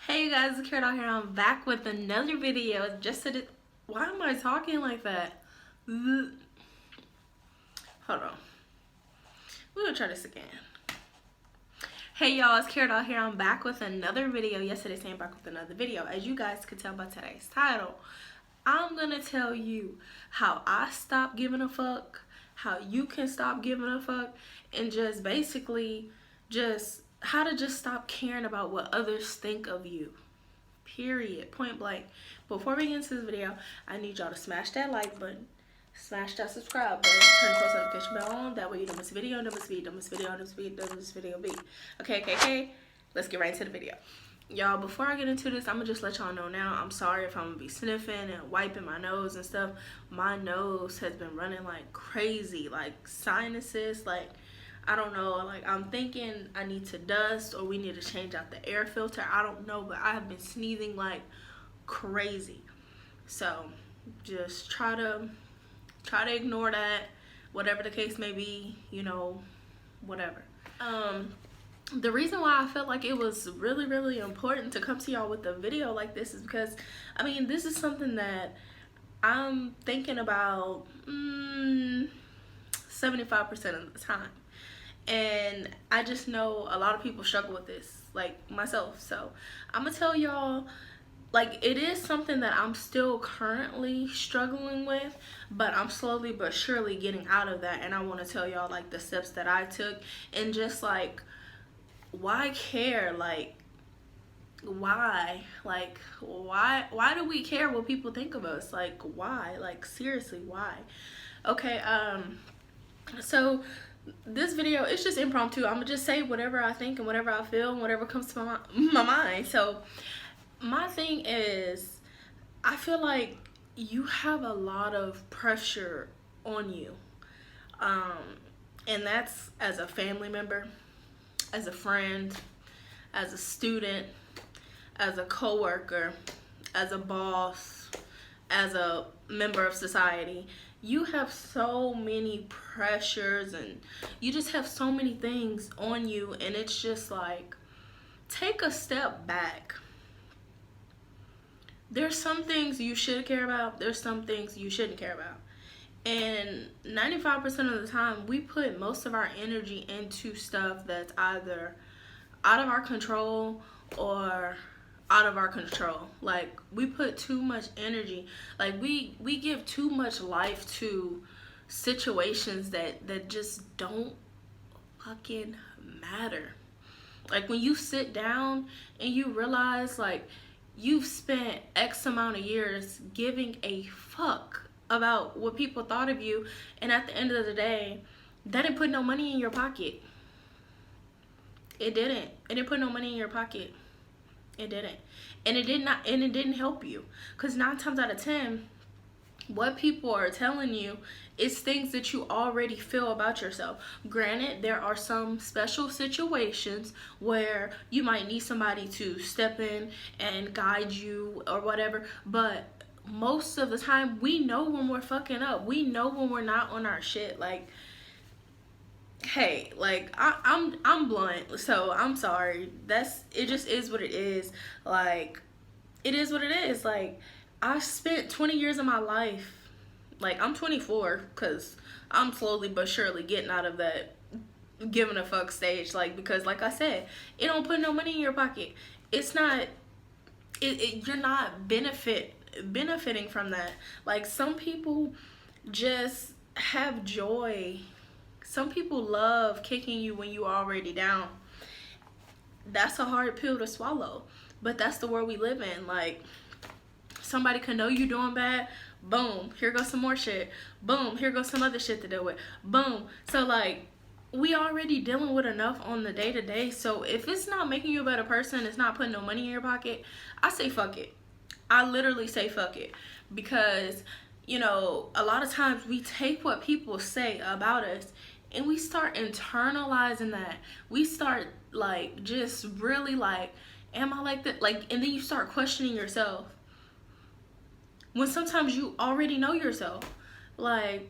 Hey you guys, it's Carol here. I'm back with another video. Why am I talking like that? Hold on. We're gonna try this again. Hey y'all, it's Carol here. I'm back with another video. Yesterday, I'm back with another video. As you guys could tell by today's title, I'm gonna tell you how I stopped giving a fuck, how you can stop giving a fuck, and just basically how to just stop caring about what others think of you. Period. Point blank. Before we get into this video, I need y'all to smash that like button, smash that subscribe button, turn the post notification bell on. That way you don't miss a video, don't miss video, don't miss video, don't miss video, don't miss video. Okay. Let's get right into the video. Y'all, before I get into this, I'm gonna just let y'all know now, I'm sorry if I'm gonna be sniffing and wiping my nose and stuff. My nose has been running like crazy, like sinuses, like I don't know, like I'm thinking I need to dust or we need to change out the air filter. I don't know, but I have been sneezing like crazy. So just try to ignore that, whatever the case may be, whatever. The reason why I felt like it was really important to come to y'all with a video like this is because this is something that I'm thinking about 75% of the time. And I just know a lot of people struggle with this, like myself. So I'm gonna tell y'all, like, it is something that I'm still currently struggling with, but I'm slowly but surely getting out of that. And I want to tell y'all like the steps that I took, and just like, why care? Like, why do we care what people think of us? Like, why? Like, seriously, why? Okay, so this video, it's just impromptu. I'm gonna just say whatever I think and whatever I feel and whatever comes to my mind. So my thing is, I feel like you have a lot of pressure on you, and that's as a family member, as a friend, as a student, as a coworker, as a boss, as a member of society. You have so many pressures and you just have so many things on you, and it's just like, take a step back. There's some things you should care about, there's some things you shouldn't care about. And 95% of the time, we put most of our energy into stuff that's either out of our control or out of our control. Like, we put too much energy, like we give too much life to situations that just don't fucking matter. Like, when you sit down and you realize, like, you've spent X amount of years giving a fuck about what people thought of you, and at the end of the day, that didn't put no money in your pocket. It didn't put no money in your pocket. It didn't. And it didn't help you. Because 9 times out of 10, what people are telling you is things that you already feel about yourself. Granted, there are some special situations where you might need somebody to step in and guide you or whatever, but most of the time, we know when we're fucking up. We know when we're not on our shit. Like, hey, like, I'm blunt, so I'm sorry. It just is what it is. Like, it is what it is. Like, I spent 20 years of my life, like, I'm 24, because I'm slowly but surely getting out of that giving a fuck stage. Like, because like I said, it don't put no money in your pocket. It's not, you're not benefiting from that. Like, some people just have joy. Some people love kicking you when you're already down. That's a hard pill to swallow, but that's the world we live in. Like, somebody can know you doing bad, boom, here goes some more shit, boom, here goes some other shit to deal with, boom. So, like, we already dealing with enough on the day-to-day. So if it's not making you a better person, it's not putting no money in your pocket, I say fuck it. I literally say fuck it. Because, a lot of times we take what people say about us and we start internalizing that. We start, like, just really like, am I like that? Like, and then you start questioning yourself, when sometimes you already know yourself. Like,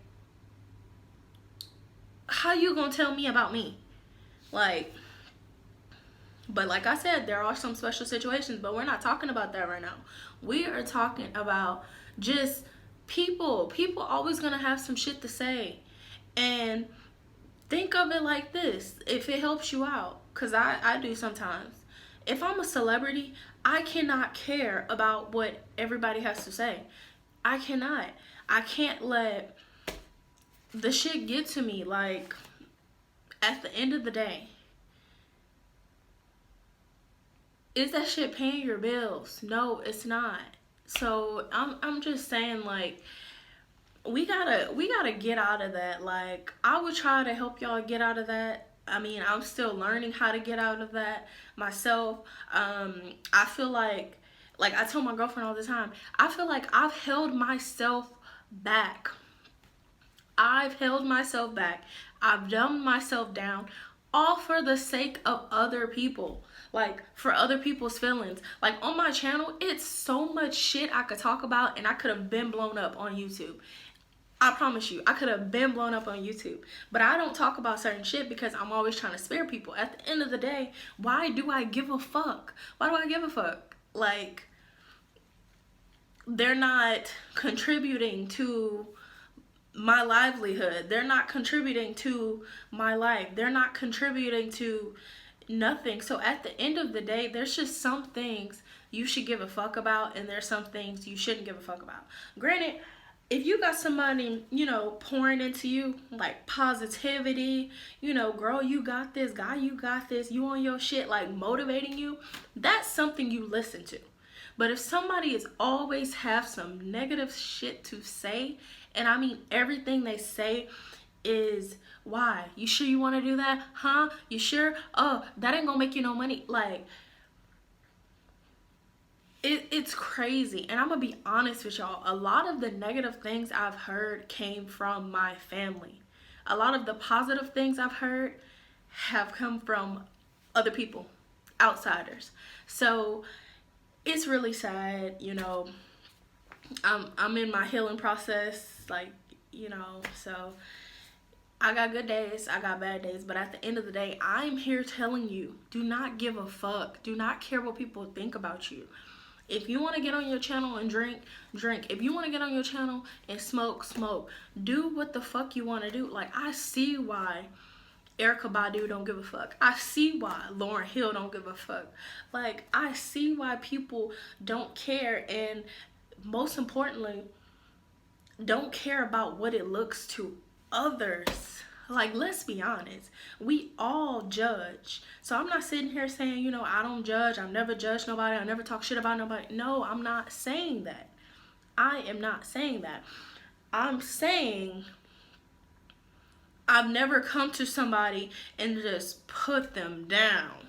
how you gonna tell me about me? Like, But like I said, there are some special situations, but we're not talking about that right now. We are talking about just people. People always gonna have some shit to say. And think of it like this, if it helps you out, because I do sometimes. If I'm a celebrity, I cannot care about what everybody has to say. I cannot. I can't let the shit get to me. Like, at the end of the day, is that shit paying your bills? No, it's not. So I'm just saying, like, we gotta get out of that. Like, I would try to help y'all get out of that. I mean, I'm still learning how to get out of that myself. I feel like I tell my girlfriend all the time, I feel like I've held myself back. I've held myself back. I've dumbed myself down, all for the sake of other people. Like, for other people's feelings. Like, on my channel, it's so much shit I could talk about, and I could have been blown up on YouTube. I promise you, I could have been blown up on YouTube. But I don't talk about certain shit because I'm always trying to spare people. At the end of the day, why do I give a fuck? Why do I give a fuck? Like, they're not contributing to my livelihood. They're not contributing to my life. They're not contributing to nothing. So at the end of the day, there's just some things you should give a fuck about, and there's some things you shouldn't give a fuck about. Granted, if you got somebody, you know, pouring into you, like positivity, you know, girl, you got this, guy, you got this, you on your shit, like motivating you, that's something you listen to. But if somebody is always have some negative shit to say, and I mean everything they say is, why? You sure you want to do that? Huh? You sure? Oh, that ain't gonna make you no money. Like, it's crazy. And I'm gonna be honest with y'all, a lot of the negative things I've heard came from my family. A lot of the positive things I've heard have come from other people, outsiders. So it's really sad, you know. I'm in my healing process, like, you know, so I got good days, I got bad days, but at the end of the day, I'm here telling you, do not give a fuck. Do not care what people think about you. If you want to get on your channel and drink, drink. If you want to get on your channel and smoke, smoke. Do what the fuck you want to do. Like, I see why Erykah Badu don't give a fuck. I see why Lauryn Hill don't give a fuck. Like, I see why people don't care, and most importantly, don't care about what it looks to others. Like, let's be honest, we all judge. So I'm not sitting here saying, you know, I don't judge, I've never judged nobody, I never talk shit about nobody. No, I'm not saying that. I am not saying that. I'm saying I've never come to somebody and just put them down.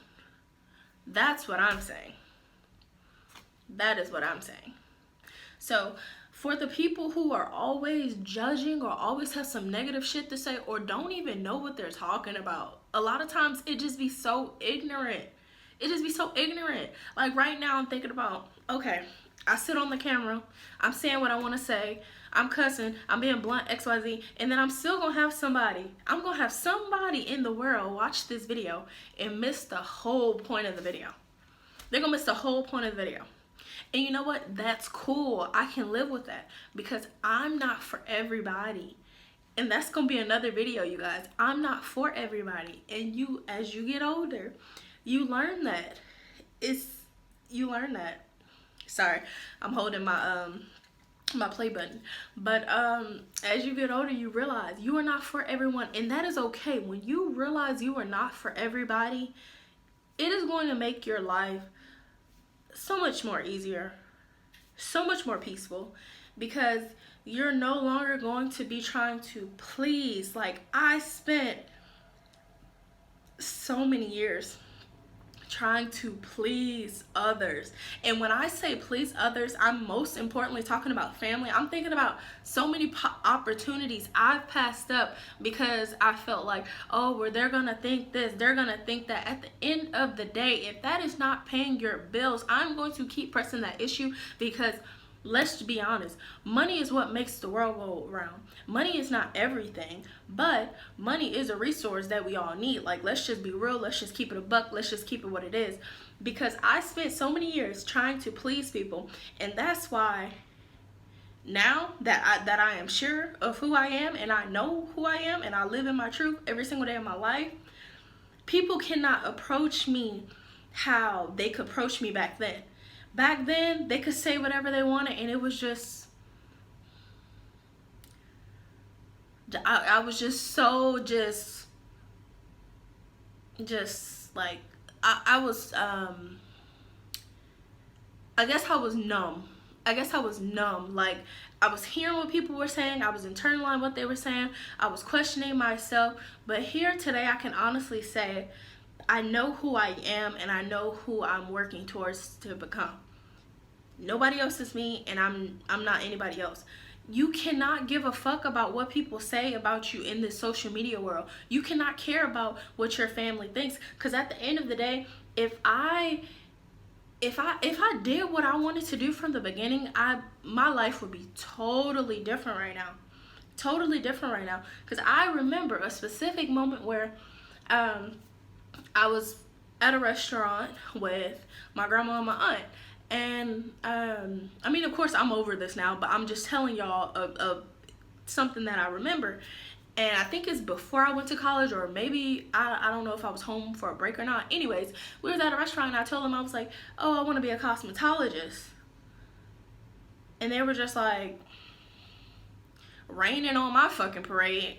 That's what I'm saying. That is what I'm saying. So for the people who are always judging or always have some negative shit to say or don't even know what they're talking about, a lot of times it just be so ignorant. It just be so ignorant. Like, right now I'm thinking about, okay, I sit on the camera, I'm saying what I want to say, I'm cussing, I'm being blunt, XYZ, and then I'm still gonna have somebody in the world watch this video and miss the whole point of the video. They're gonna miss the whole point of the video. And you know what? That's cool. I can live with that because I'm not for everybody. And that's going to be another video, you guys. I'm not for everybody. And you, as you get older, you learn that. You learn that. Sorry, I'm holding my my play button. But as you get older, you realize you are not for everyone. And that is okay. When you realize you are not for everybody, it is going to make your life so much more easier, so much more peaceful, because you're no longer going to be trying to please. Like, I spent so many years trying to please others, and when I say please others, I'm most importantly talking about family. I'm thinking about so many opportunities I've passed up because I felt like, oh, well, they're gonna think this, they're gonna think that. At the end of the day, if that is not paying your bills, I'm going to keep pressing that issue, because let's be honest. Money is what makes the world go around. Money is not everything, but money is a resource that we all need. Like, let's just be real. Let's just keep it a buck. Let's just keep it what it is. Because I spent so many years trying to please people, and that's why now that I am sure of who I am, and I know who I am, and I live in my truth every single day of my life, people cannot approach me how they could approach me back then. Back then, they could say whatever they wanted, and it was just, I was just so like, I was, I guess I was numb. Like, I was hearing what people were saying. I was internalizing what they were saying. I was questioning myself. But here today, I can honestly say, I know who I am, and I know who I'm working towards to become. Nobody else is me, and I'm not anybody else. You cannot give a fuck about what people say about you in this social media world. You cannot care about what your family thinks, because at the end of the day, if I did what I wanted to do from the beginning, my life would be totally different right now. Totally different right now. Because I remember a specific moment where I was at a restaurant with my grandma and my aunt. And I mean, of course, I'm over this now, but I'm just telling y'all of something that I remember. And I think it's before I went to college, or maybe, I don't know if I was home for a break or not. Anyways, we was at a restaurant, and I told them, I was like, oh, I want to be a cosmetologist. And they were just like, raining on my fucking parade,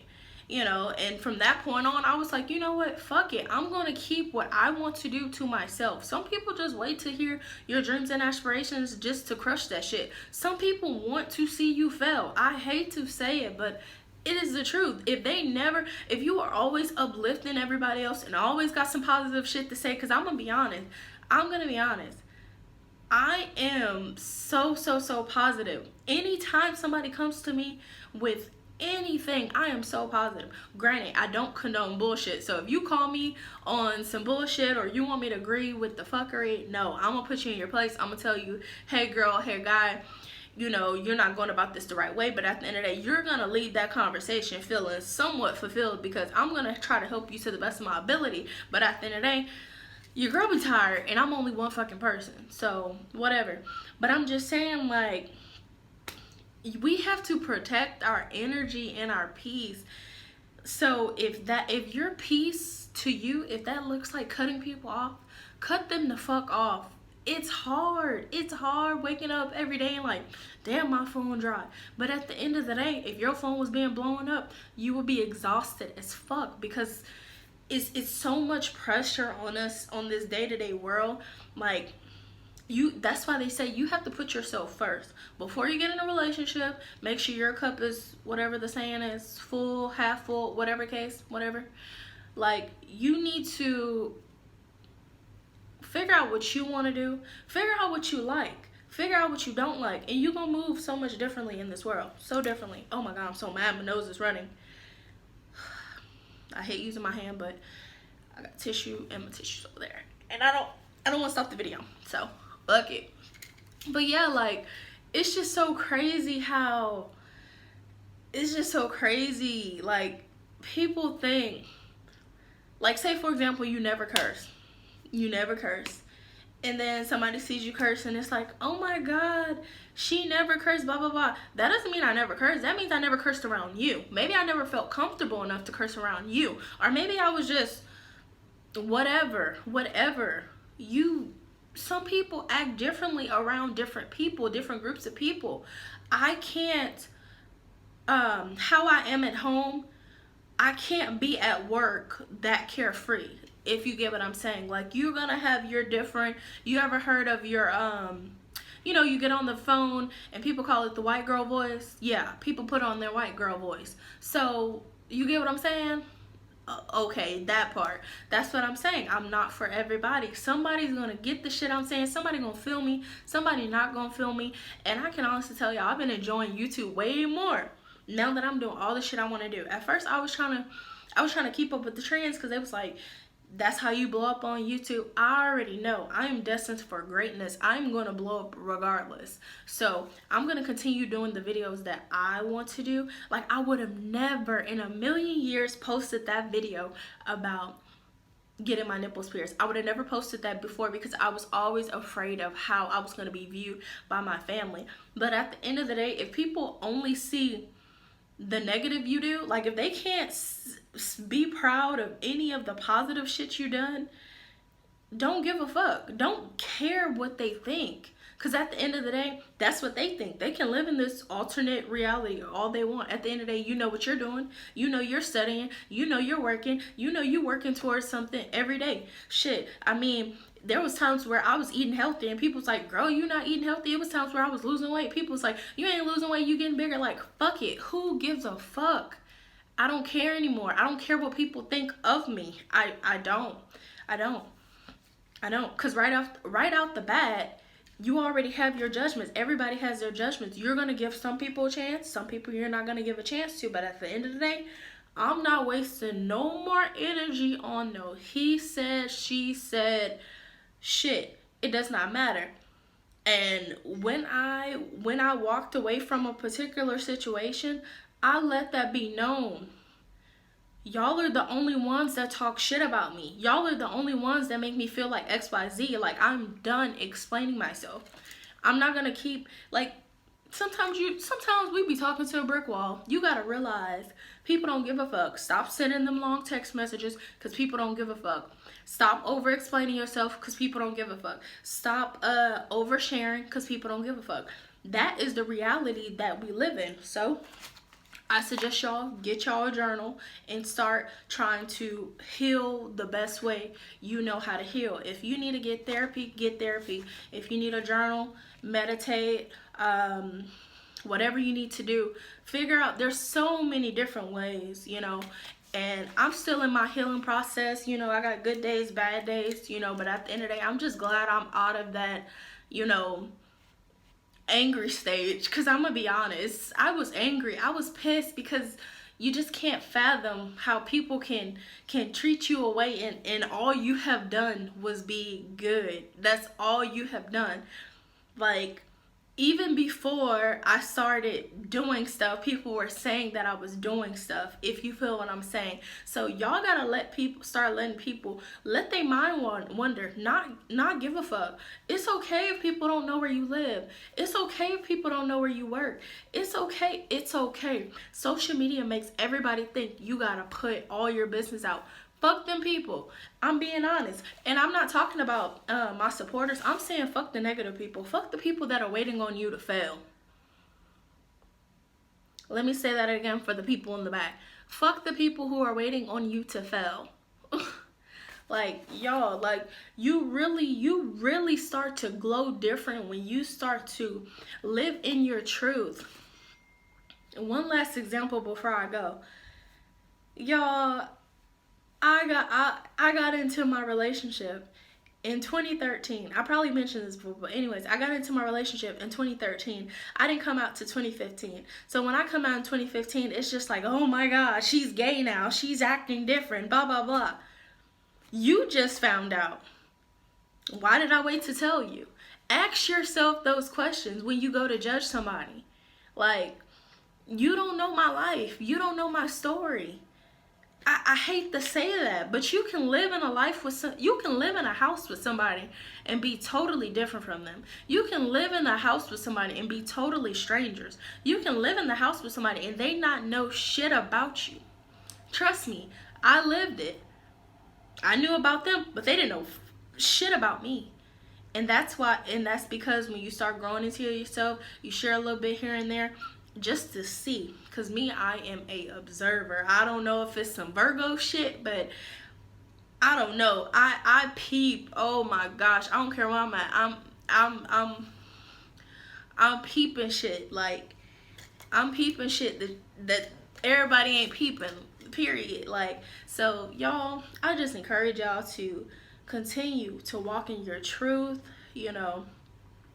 you know. And from that point on, I was like, you know what, fuck it, I'm gonna keep what I want to do to myself. Some people just wait to hear your dreams and aspirations just to crush that shit. Some people want to see you fail. I hate to say it, but it is the truth. If you are always uplifting everybody else and always got some positive shit to say, because I'm gonna be honest, I am so positive. Anytime somebody comes to me with anything, I am so positive. Granted, I don't condone bullshit, so if you call me on some bullshit or you want me to agree with the fuckery, no, I'm gonna put you in your place. I'm gonna tell you, hey girl, hey guy, you know, you're not going about this the right way. But at the end of the day, you're gonna leave that conversation feeling somewhat fulfilled, because I'm gonna try to help you to the best of my ability. But at the end of the day, your girl be tired, and I'm only one fucking person, so whatever. But I'm just saying, like, we have to protect our energy and our peace. So if your peace to you, if that looks like cutting people off, cut them the fuck off. It's hard waking up every day and like, damn, my phone dry. But at the end of the day, if your phone was being blown up, you would be exhausted as fuck, because it's so much pressure on us on this day-to-day world. Like, that's why they say you have to put yourself first before you get in a relationship. Make sure your cup is, whatever the saying is, full, half full, whatever case, whatever. Like, you need to figure out what you want to do, figure out what you like, figure out what you don't like, and you're gonna move so much differently in this world. So differently. Oh my god, I'm so mad, my nose is running. I hate using my hand, but I got tissue, and my tissue's over there, and I don't want to stop the video, so fuck it. But yeah, like, it's just so crazy how, like, people think, like, say for example, you never curse, and then somebody sees you curse, and it's like, oh my god, she never cursed, blah blah blah. That doesn't mean I never cursed. That means I never cursed around you. Maybe I never felt comfortable enough to curse around you, or maybe I was just whatever. Some people act differently around different people, different groups of people. I can't, how I am at home, I can't be at work that carefree, if you get what I'm saying. Like, you're gonna have your different, you ever heard of your, you know, you get on the phone and people call it the white girl voice? Yeah, people put on their white girl voice. So, you get what I'm saying? Okay, that part. That's what I'm saying. I'm not for everybody. Somebody's gonna get the shit I'm saying. Somebody gonna feel me. Somebody not gonna feel me. And I can honestly tell y'all, I've been enjoying YouTube way more now that I'm doing all the shit I want to do. At first, I was trying to keep up with the trends, because it was like, That's how you blow up on YouTube. I already know I am destined for greatness. I'm going to blow up regardless. So I'm going to continue doing the videos that I want to do. Like, I would have never in a million years posted that video about getting my nipples pierced. I would have never posted that before because I was always afraid of how I was going to be viewed by my family. But at the end of the day, if people only see the negative you do, like if they can't be proud of any of the positive shit you done, don't give a fuck. Don't care what they think. Because at the end of the day, that's what they think. They can live in this alternate reality all they want. At the end of the day, you know what you're doing. You know you're studying. You know you're working. You know you're working towards something every day. Shit. I mean, there was times where I was eating healthy and people was like, girl, you not eating healthy. It was times where I was losing weight. People was like, you ain't losing weight. You getting bigger. Like, fuck it. Who gives a fuck? I don't care anymore. I don't care what people think of me. I don't. Because right out the bat, you already have your judgments. Everybody has their judgments. You're going to give some people a chance. Some people you're not going to give a chance to. But at the end of the day, I'm not wasting no more energy on no he said, she said shit. It does not matter. And when I walked away from a particular situation, I let that be known. Y'all are the only ones that talk shit about me. Y'all are the only ones that make me feel like XYZ. Like, I'm done explaining myself. I'm not gonna keep, like, sometimes we be talking to a brick wall. You gotta realize people don't give a fuck. Stop sending them long text messages because people don't give a fuck. Stop over explaining yourself because people don't give a fuck. Stop oversharing because people don't give a fuck. That is the reality that we live in. So I suggest y'all get y'all a journal and start trying to heal the best way you know how to heal. If you need to get therapy, get therapy. If you need a journal, meditate, whatever you need to do, figure out. There's so many different ways, you know. And I'm still in my healing process. You know, I got good days, bad days, you know. But at the end of the day, I'm just glad I'm out of that, you know, angry stage. Because I'm gonna be honest, I was angry. I was pissed because you just can't fathom how people can treat you away and all you have done was be good. That's all you have done. Like, even before I started doing stuff, people were saying that I was doing stuff, if you feel what I'm saying. So y'all gotta start letting people let their mind wander, not give a fuck. It's okay if people don't know where you live. It's okay if people don't know where you work. It's okay. Social media makes everybody think you gotta put all your business out. Fuck them people. I'm being honest. And I'm not talking about my supporters. I'm saying fuck the negative people. Fuck the people that are waiting on you to fail. Let me say that again for the people in the back. Fuck the people who are waiting on you to fail. Like, y'all, like, you really start to glow different when you start to live in your truth. One last example before I go. Y'all, I got into my relationship in 2013. I probably mentioned this before, but anyways, I got into my relationship in 2013. I didn't come out to 2015. So when I come out in 2015, it's just like, oh my God, she's gay now. She's acting different, blah, blah, blah. You just found out. Why did I wait to tell you? Ask yourself those questions when you go to judge somebody. Like, you don't know my life. You don't know my story. I hate to say that, but you can live in you can live in a house with somebody and be totally different from them. You can live in a house with somebody and be totally strangers. You can live in the house with somebody and they not know shit about you. Trust me, I lived it. I knew about them, but they didn't know shit about me. And that's because when you start growing into yourself, you share a little bit here and there, just to see. Because me, I am a observer. I don't know if it's some Virgo shit, but I don't know. I peep. Oh my gosh, I don't care where I'm at. I'm peeping shit. Like, I'm peeping shit that everybody ain't peeping, period. Like, so y'all, I just encourage y'all to continue to walk in your truth. You know,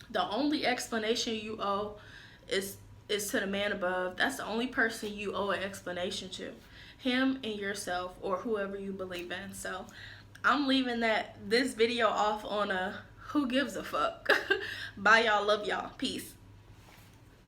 the only explanation you owe is to the man above. That's the only person you owe an explanation to. Him and yourself, or whoever you believe in. So I'm leaving this video off on a who gives a fuck. Bye y'all, love y'all, peace.